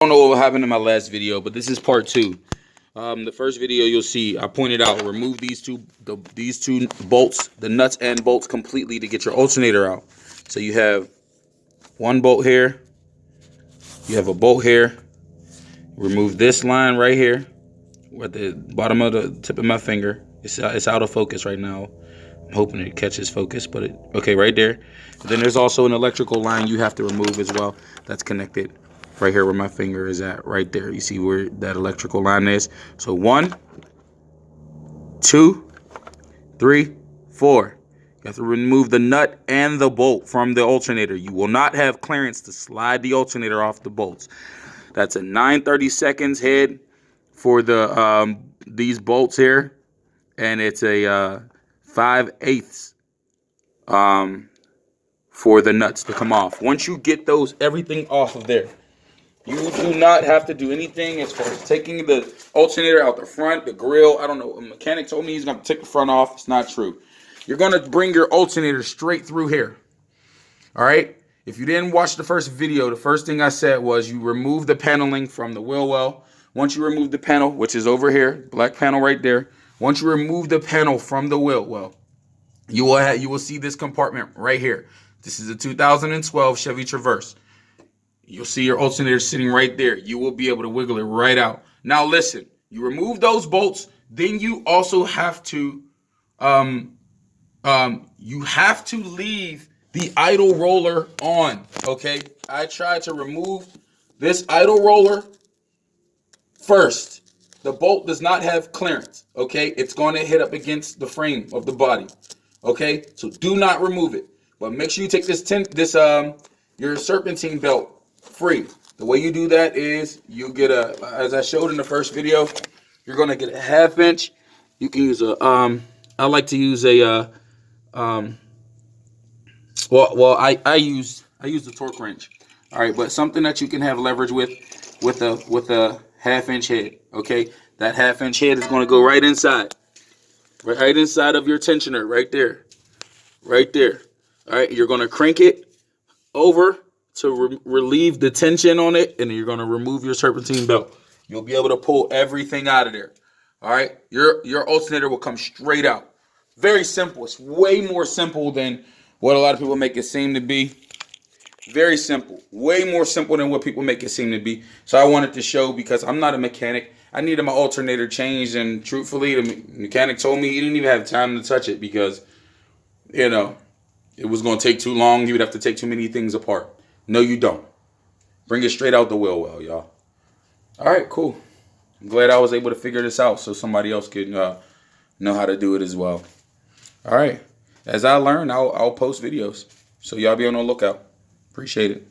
I don't know what happened in my last video, but this is part two. The first video you'll see, I pointed out, remove these two bolts, the nuts and bolts completely to get your alternator out. So you have one bolt here, you have a bolt here. Remove this line right here, at the bottom of the tip of my finger. It's out of focus right now. I'm hoping it catches focus, but okay, right there. Then there's also an electrical line you have to remove as well. That's connected right here where my finger is at, right there. You see where that electrical line is? So 1, 2, 3, 4. You have to remove the nut and the bolt from the alternator. You will not have clearance to slide the alternator off the bolts. That's a 9/32 head for the these bolts here, and it's a 5/8 for the nuts to come off. Once you get everything off of there, you do not have to do anything as far as taking the alternator out the front, the grill. I don't know. A mechanic told me he's going to take the front off. It's not true. You're going to bring your alternator straight through here. All right? If you didn't watch the first video, the first thing I said was you remove the paneling from the wheel well. Once you remove the panel, which is over here, black panel right there. Once you remove the panel from the wheel well, you will see this compartment right here. This is a 2012 Chevy Traverse. You'll see your alternator sitting right there. You will be able to wiggle it right out. Now listen, you remove those bolts, then you also have to leave the idle roller on. Okay, I tried to remove this idle roller first. The bolt does not have clearance. Okay, it's going to hit up against the frame of the body. Okay, so do not remove it, but make sure you take your serpentine belt free. The way you do that is you get as I showed in the first video, you're going to get a 1/2 inch. You can use I like to use a I use the torque wrench. All right, but something that you can have leverage with a 1/2 inch head. Okay, that 1/2 inch head is going to go right inside of your tensioner, right there. All right, you're going to crank it over to relieve the tension on it, and then you're going to remove your serpentine belt. You'll be able to pull everything out of there. All right, your alternator will come straight out. Very simple. It's way more simple than what a lot of people make it seem to be. Very simple. Way more simple than what people make it seem to be. So I wanted to show, because I'm not a mechanic. I needed my alternator changed, and truthfully, the mechanic told me he didn't even have time to touch it because, you know, it was going to take too long. He would have to take too many things apart. No, you don't. Bring it straight out the wheel well, y'all. All right, cool. I'm glad I was able to figure this out so somebody else could know how to do it as well. All right. As I learn, I'll post videos. So y'all be on the lookout. Appreciate it.